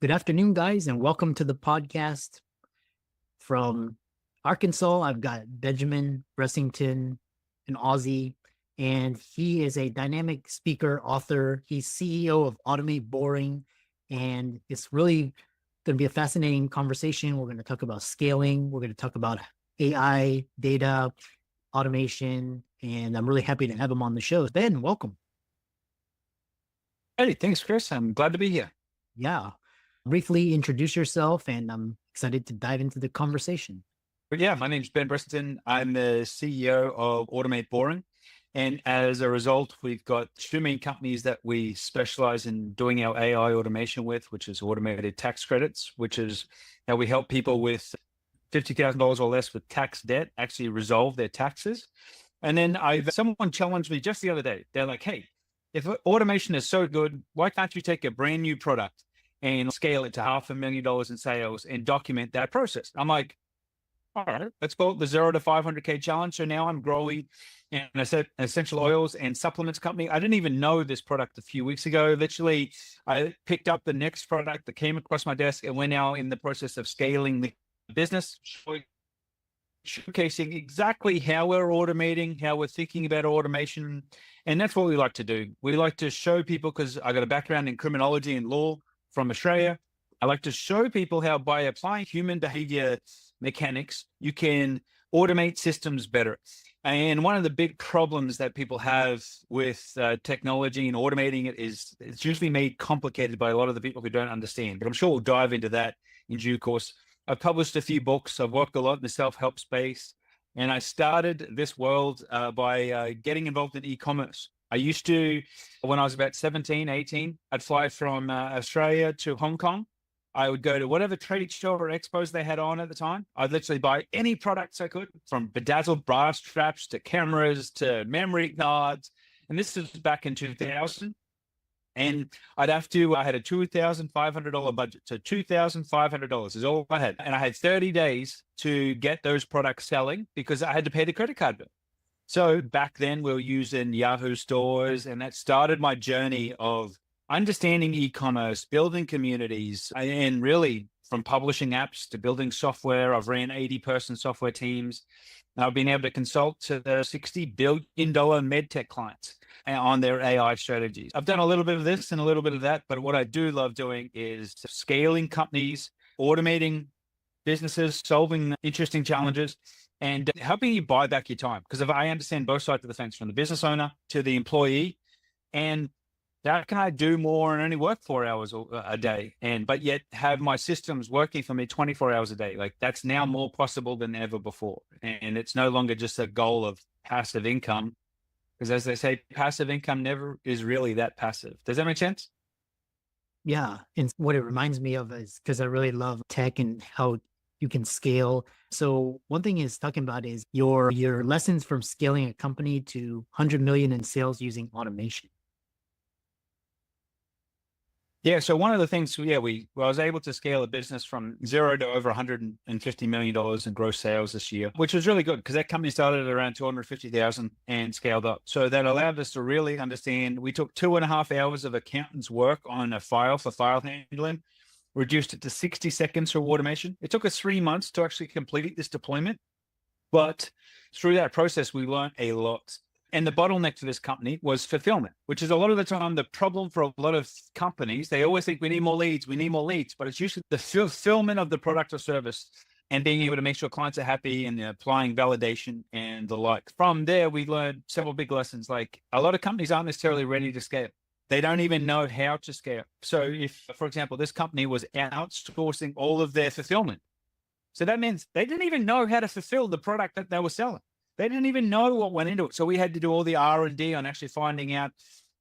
Good afternoon, guys, and welcome to the podcast from Arkansas. I've got Benjamin Bressington, an Aussie, and he is a dynamic speaker, author. He's CEO of Automate Boring, and it's really going to be a fascinating conversation. We're going to talk about scaling. We're going to talk about AI, data, automation, and I'm really happy to have him on the show. Ben, welcome. Hey, thanks, Chris. I'm glad to be here. Yeah. Briefly introduce yourself, and I'm excited to dive into the conversation. But yeah, my name's Ben Bressington. I'm the CEO of Automate Boring. And as a result, we've got two main companies that we specialize in doing our AI automation with, which is automated tax credits, which is how we help people with $50,000 or less with tax debt actually resolve their taxes. And then someone challenged me just the other day. They're like, hey, if automation is so good, why can't you take a brand new product and scale it to $500,000 in sales and document that process? I'm like, all right, let's call it the 0 to 500K challenge. So now I'm growing an essential oils and supplements company. I didn't even know this product a few weeks ago. Literally, I picked up the next product that came across my desk, and we're now in the process of scaling the business, showcasing exactly how we're automating, how we're thinking about automation. And that's what we like to do. We like to show people, because I got a background in criminology and law from Australia. I like to show people how by applying human behavior mechanics, you can automate systems better. And one of the big problems that people have with technology and automating it is it's usually made complicated by a lot of the people who don't understand. But I'm sure we'll dive into that in due course. I've published a few books. I've worked a lot in the self-help space. And I started this world by getting involved in e-commerce. I used to, when I was about 17, 18, I'd fly from Australia to Hong Kong. I would go to whatever trade show or expos they had on at the time. I'd literally buy any products I could, from bedazzled bra straps to cameras to memory cards. And this was back in 2000. And I had a $2,500 budget. So $2,500 is all I had. And I had 30 days to get those products selling because I had to pay the credit card bill. So back then we were using Yahoo stores, and that started my journey of understanding e-commerce, building communities, and really from publishing apps to building software. I've ran 80-person software teams. I've been able to consult to the $60 billion medtech clients on their AI strategies. I've done a little bit of this and a little bit of that, but what I do love doing is scaling companies, automating businesses, solving interesting challenges, and helping you buy back your time. Because if I understand both sides of the fence, from the business owner to the employee, and how can I do more and only work 4 hours a day, but yet have my systems working for me 24 hours a day? Like, that's now more possible than ever before. And it's no longer just a goal of passive income, because as they say, passive income never is really that passive. Does that make sense? Yeah. And what it reminds me of is, because I really love tech and how you can scale. So one thing is talking about is your lessons from scaling a company to 100 million in sales using automation. Yeah. So one of the things, I was able to scale a business from 0 to over $150 million in gross sales this year, which was really good because that company started at around 250,000 and scaled up. So that allowed us to really understand. We took 2.5 hours of accountant's work on a file for file handling, reduced it to 60 seconds for automation. It took us 3 months to actually complete this deployment. But through that process, we learned a lot. And the bottleneck for this company was fulfillment, which is a lot of the time the problem for a lot of companies. They always think we need more leads, but it's usually the fulfillment of the product or service and being able to make sure clients are happy and applying validation and the like. From there, we learned several big lessons. Like, a lot of companies aren't necessarily ready to scale. They don't even know how to scale. So if, for example, this company was outsourcing all of their fulfillment, so that means they didn't even know how to fulfill the product that they were selling. They didn't even know what went into it. So we had to do all the R&D on actually finding out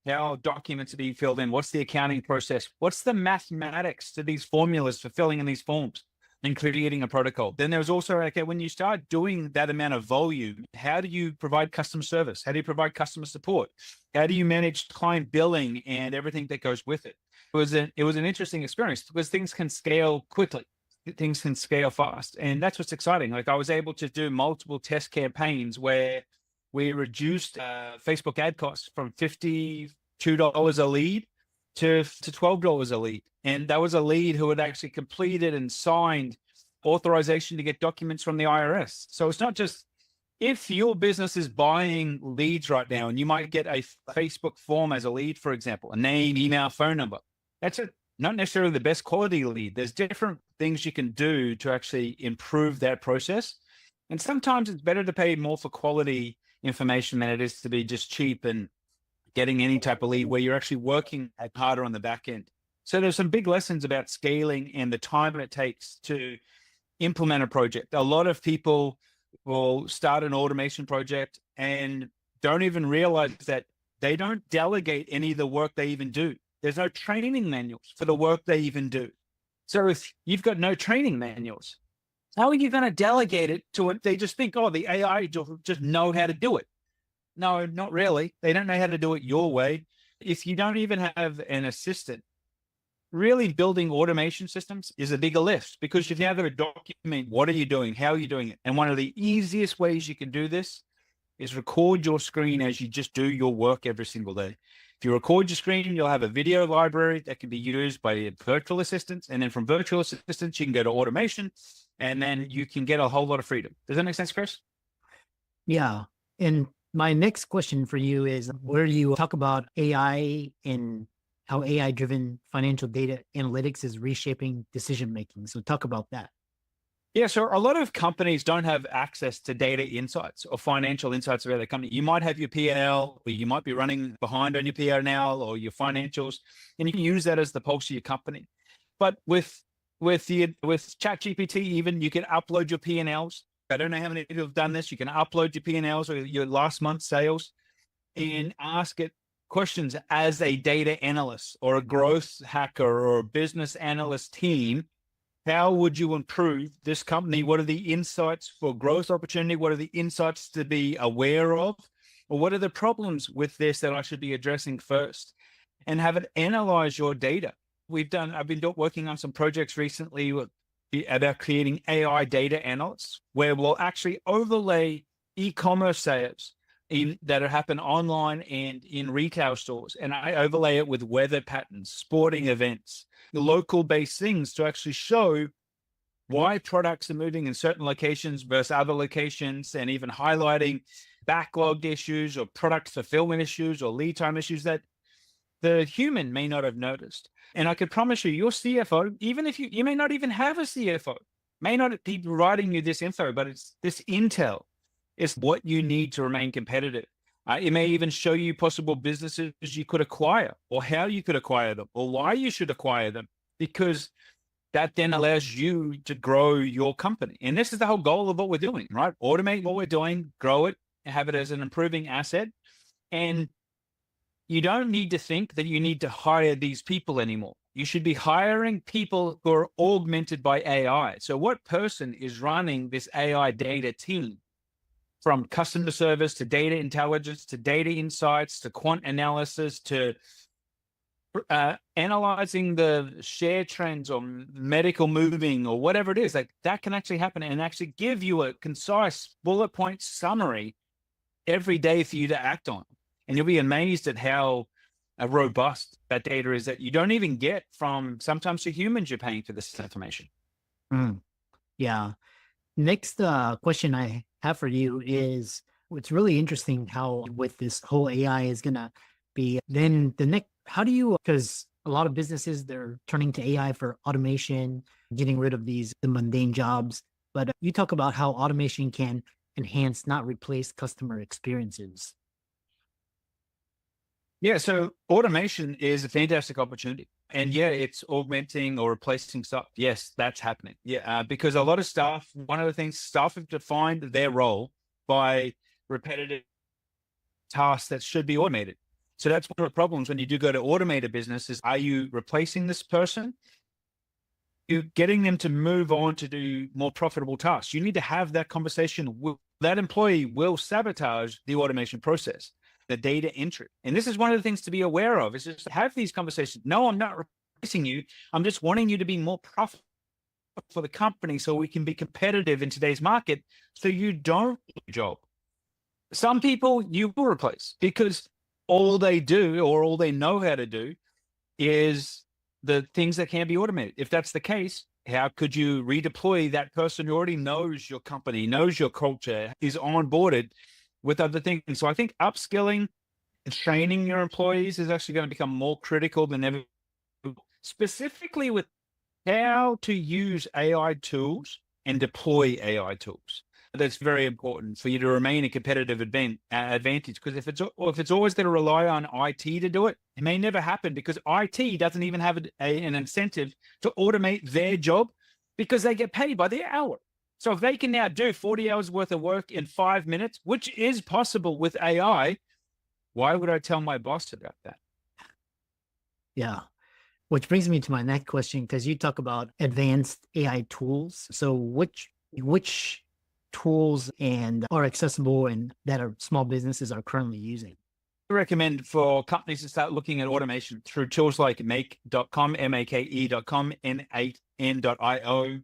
how documents are being filled in. What's the accounting process? What's the mathematics to these formulas for filling in these forms and creating a protocol? Then there was also, okay, when you start doing that amount of volume, how do you provide customer service? How do you provide customer support? How do you manage client billing and everything that goes with it? It was an interesting experience because things can scale quickly. Things can scale fast. And that's what's exciting. Like, I was able to do multiple test campaigns where we reduced Facebook ad costs from $52 a lead to $12 a lead. And that was a lead who had actually completed and signed authorization to get documents from the IRS. So it's not just if your business is buying leads right now, and you might get a Facebook form as a lead, for example, a name, email, phone number. That's not necessarily the best quality lead. There's different things you can do to actually improve that process. And sometimes it's better to pay more for quality information than it is to be just cheap and getting any type of lead where you're actually working harder on the back end. So there's some big lessons about scaling and the time it takes to implement a project. A lot of people will start an automation project and don't even realize that they don't delegate any of the work they even do. There's no training manuals for the work they even do. So if you've got no training manuals, how are you going to delegate it to it? They just think, oh, the AI just know how to do it. No, not really. They don't know how to do it your way. If you don't even have an assistant, really building automation systems is a bigger lift because you've now got to document what are you doing, how are you doing it. And one of the easiest ways you can do this is record your screen as you just do your work every single day. If you record your screen, you'll have a video library that can be used by virtual assistants. And then from virtual assistants, you can go to automation and then you can get a whole lot of freedom. Does that make sense, Chris? Yeah. And my next question for you is where you talk about AI and how AI-driven financial data analytics is reshaping decision-making. So talk about that. Yeah, so a lot of companies don't have access to data insights or financial insights about their company. You might have your P&L, or you might be running behind on your P&L or your financials, and you can use that as the pulse of your company. But with ChatGPT, even you can upload your P&Ls. I don't know how many people have done this. You can upload your P&Ls or your last month's sales and ask it questions as a data analyst or a growth hacker or a business analyst team. How would you improve this company? What are the insights for growth opportunity? What are the insights to be aware of? Or what are the problems with this that I should be addressing first? And have it analyze your data. I've been working on some projects recently about creating AI data analysts where we'll actually overlay e-commerce sales that happen online and in retail stores. And I overlay it with weather patterns, sporting events, the local based things to actually show why products are moving in certain locations versus other locations, and even highlighting backlogged issues or product fulfillment issues or lead time issues that the human may not have noticed. And I could promise you, your CFO, even if you may not even have a CFO, may not be providing you this info, but it's this intel. It's what you need to remain competitive. It may even show you possible businesses you could acquire or how you could acquire them or why you should acquire them, because that then allows you to grow your company. And this is the whole goal of what we're doing, right? Automate what we're doing, grow it, and have it as an improving asset. And you don't need to think that you need to hire these people anymore. You should be hiring people who are augmented by AI. So what person is running this AI data team? From customer service to data intelligence to data insights to quant analysis to analyzing the share trends or medical moving or whatever it is, like that can actually happen and actually give you a concise bullet point summary every day for you to act on. And you'll be amazed at how robust that data is that you don't even get from sometimes the humans you're paying for this information. Yeah. Next question I have for you is, it's really interesting how with this whole AI is going to be then the next, how do you, because a lot of businesses, they're turning to AI for automation, getting rid of the mundane jobs. But you talk about how automation can enhance, not replace customer experiences. Yeah, so automation is a fantastic opportunity. And yeah, it's augmenting or replacing stuff. Yes, that's happening. Yeah, because a lot of staff, one of the things, staff have defined their role by repetitive tasks that should be automated. So that's one of the problems when you do go to automate a business is, are you replacing this person? You're getting them to move on to do more profitable tasks. You need to have that conversation. That employee will sabotage the automation process, the data entry. And this is one of the things to be aware of, is just have these conversations. No, I'm not replacing you. I'm just wanting you to be more profitable for the company so we can be competitive in today's market so you don't lose your job. Some people you will replace because all they do or all they know how to do is the things that can be automated. If that's the case, how could you redeploy that person who already knows your company, knows your culture, is onboarded with other things? So I think upskilling and training your employees is actually going to become more critical than ever, specifically with how to use AI tools and deploy AI tools. That's very important for you to remain a competitive advantage. Because if it's always going to rely on IT to do it, it may never happen, because IT doesn't even have an incentive to automate their job, because they get paid by the hour. So if they can now do 40 hours worth of work in 5 minutes, which is possible with AI, why would I tell my boss about that? Yeah. Which brings me to my next question, because you talk about advanced AI tools. So which tools and are accessible and that our small businesses are currently using? I recommend for companies to start looking at automation through tools like make.com, make.com, n8n.io,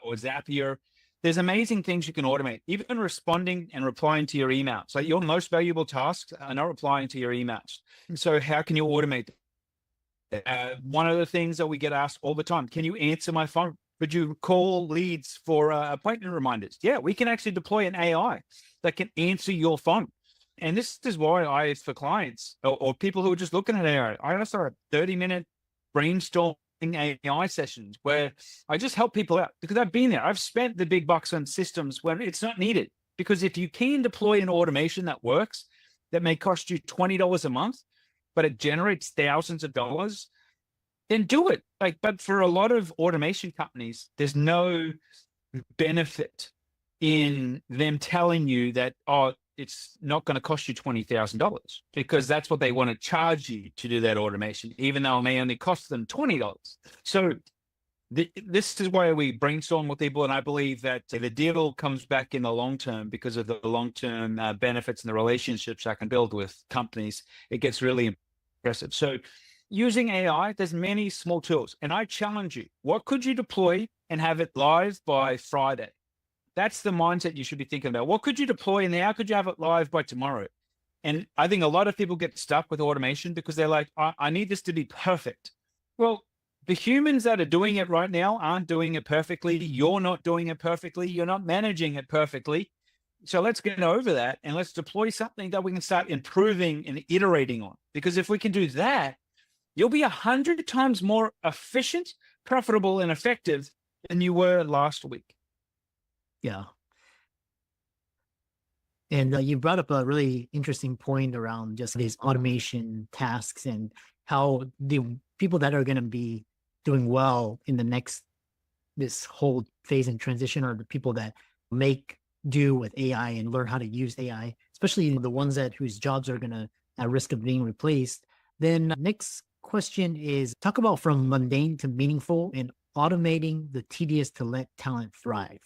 or Zapier. There's amazing things you can automate, even responding and replying to your emails. Like, your most valuable tasks are not replying to your emails. So how can you automate them? One of the things that we get asked all the time, can you answer my phone? Could you call leads for appointment reminders? Yeah, we can actually deploy an AI that can answer your phone. And this is why for clients or people who are just looking at AI, I also have 30-minute brainstorming AI sessions where I just help people out, because I've been there. I've spent the big bucks on systems where it's not needed. Because if you can deploy an automation that works, that may cost you $20 a month, but it generates thousands of dollars, then do it. But for a lot of automation companies, there's no benefit in them telling you that, oh, it's not going to cost you $20,000, because that's what they want to charge you to do that automation, even though it may only cost them $20. So this is why we brainstorm with people. And I believe that the deal comes back in the long term, because of the long-term benefits and the relationships I can build with companies. It gets really impressive. So using AI, there's many small tools, and I challenge you. What could you deploy and have it live by Friday? That's the mindset you should be thinking about. What could you deploy and how could you have it live by tomorrow? And I think a lot of people get stuck with automation because they're like, I need this to be perfect. Well, the humans that are doing it right now aren't doing it perfectly. You're not doing it perfectly. You're not managing it perfectly. So let's get over that and let's deploy something that we can start improving and iterating on. Because if we can do that, you'll be 100 times more efficient, profitable, and effective than you were last week. Yeah. And you brought up a really interesting point around just these automation tasks and how the people that are going to be doing well in this whole phase and transition are the people that make do with AI and learn how to use AI, especially the ones whose jobs are going to at risk of being replaced. Then next question is, talk about from mundane to meaningful and automating the tedious to let talent thrive.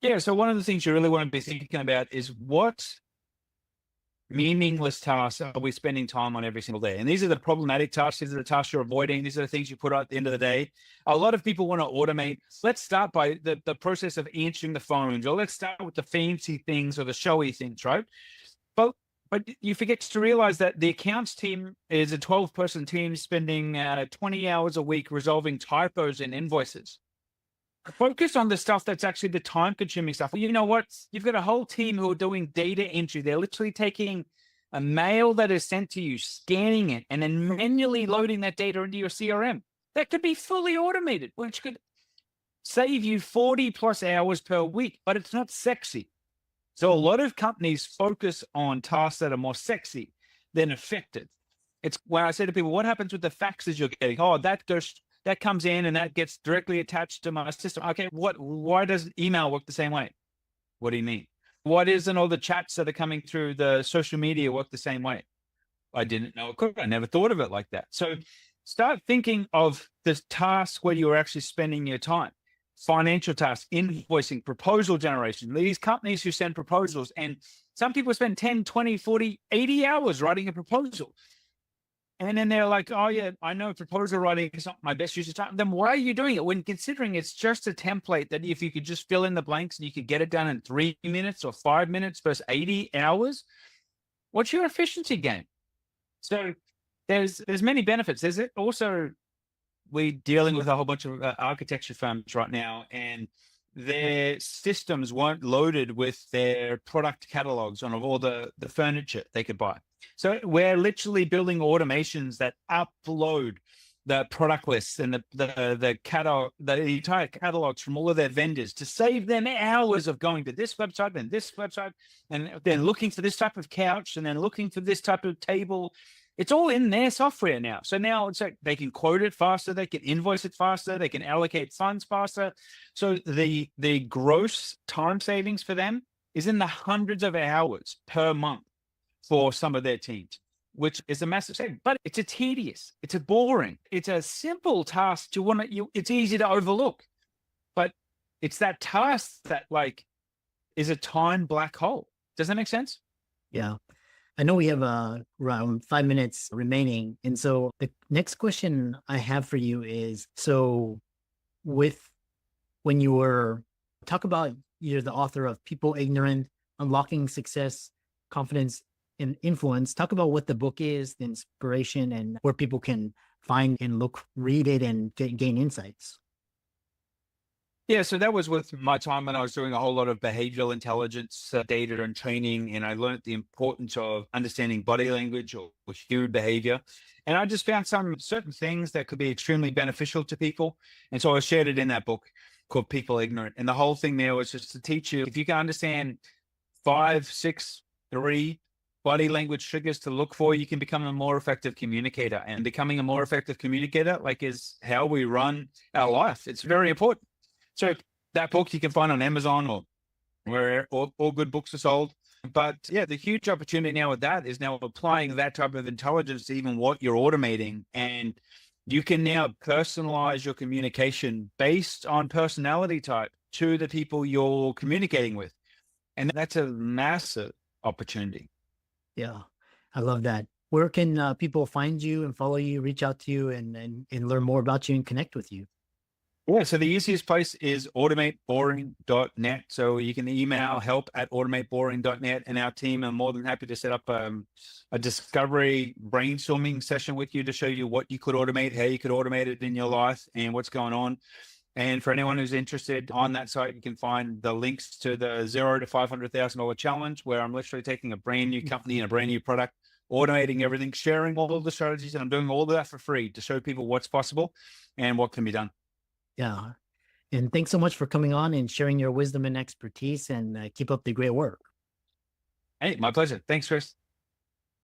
Yeah. So one of the things you really want to be thinking about is, what meaningless tasks are we spending time on every single day? And these are the problematic tasks. These are the tasks you're avoiding. These are the things you put out at the end of the day. A lot of people want to automate. Let's start by the process of answering the phones, or let's start with the fancy things or the showy things, right? But you forget to realize that the accounts team is a 12-person team spending 20 hours a week resolving typos in invoices. Focus on the stuff that's actually the time-consuming stuff. Well, you know what? You've got a whole team who are doing data entry. They're literally taking a mail that is sent to you, scanning it, and then manually loading that data into your CRM. That could be fully automated, which could save you 40 plus hours per week, but it's not sexy. So a lot of companies focus on tasks that are more sexy than effective. It's when I say to people, what happens with the faxes you're getting? Oh, that comes in and that gets directly attached to my system. Okay, why does email work the same way? What do you mean? Why isn't all the chats that are coming through the social media work the same way? I didn't know it could. I never thought of it like that. So start thinking of this task where you're actually spending your time. Financial tasks, invoicing, proposal generation. These companies who send proposals, and some people spend 10, 20, 40, 80 hours writing a proposal. And then they're like, oh yeah, I know proposal writing is not my best use of time. Then why are you doing it when considering it's just a template that if you could just fill in the blanks and you could get it done in 3 minutes or 5 minutes versus 80 hours? What's your efficiency gain? So There's many benefits. There's also, we're dealing with a whole bunch of architecture firms right now, and their systems weren't loaded with their product catalogs on all the furniture they could buy. So we're literally building automations that upload the product lists and the catalog, the entire catalogs from all of their vendors, to save them hours of going to this website and this website, and then looking for this type of couch and then looking for this type of table. It's all in their software now. So now it's like they can quote it faster, they can invoice it faster, they can allocate funds faster. So the gross time savings for them is in the hundreds of hours per month for some of their teams, which is a massive saving. But it's a tedious, it's a boring, it's a simple task to want to, it's easy to overlook. But it's that task that like is a time black hole. Does that make sense? Yeah. I know we have around 5 minutes remaining. And so the next question I have for you is, so with when you were talk about, you're the author of People Ignorant, Unlocking Success, Confidence, and Influence. Talk about what the book is, the inspiration, and where people can find and read it and gain insights. Yeah, so that was with my time when I was doing a whole lot of behavioral intelligence data and training, and I learned the importance of understanding body language or human behavior. And I just found some certain things that could be extremely beneficial to people. And so I shared it in that book called People Ignorant. And the whole thing there was just to teach you, if you can understand 5, 6, 3 body language triggers to look for, you can become a more effective communicator. And becoming a more effective communicator, like, is how we run our life. It's very important. So that book you can find on Amazon or where all good books are sold. But yeah, the huge opportunity now with that is now applying that type of intelligence to even what you're automating. And you can now personalize your communication based on personality type to the people you're communicating with. And that's a massive opportunity. Yeah, I love that. Where can people find you and follow you, reach out to you, and learn more about you and connect with you? Yeah, so the easiest place is automateboring.net. So you can email help@automateboring.net, and our team are more than happy to set up a discovery brainstorming session with you to show you what you could automate, how you could automate it in your life, and what's going on. And for anyone who's interested, on that site, you can find the links to the $0 to $500,000 challenge, where I'm literally taking a brand new company and a brand new product, automating everything, sharing all the strategies, and I'm doing all of that for free to show people what's possible and what can be done. Yeah. And thanks so much for coming on and sharing your wisdom and expertise, and keep up the great work. Hey, my pleasure. Thanks, Chris.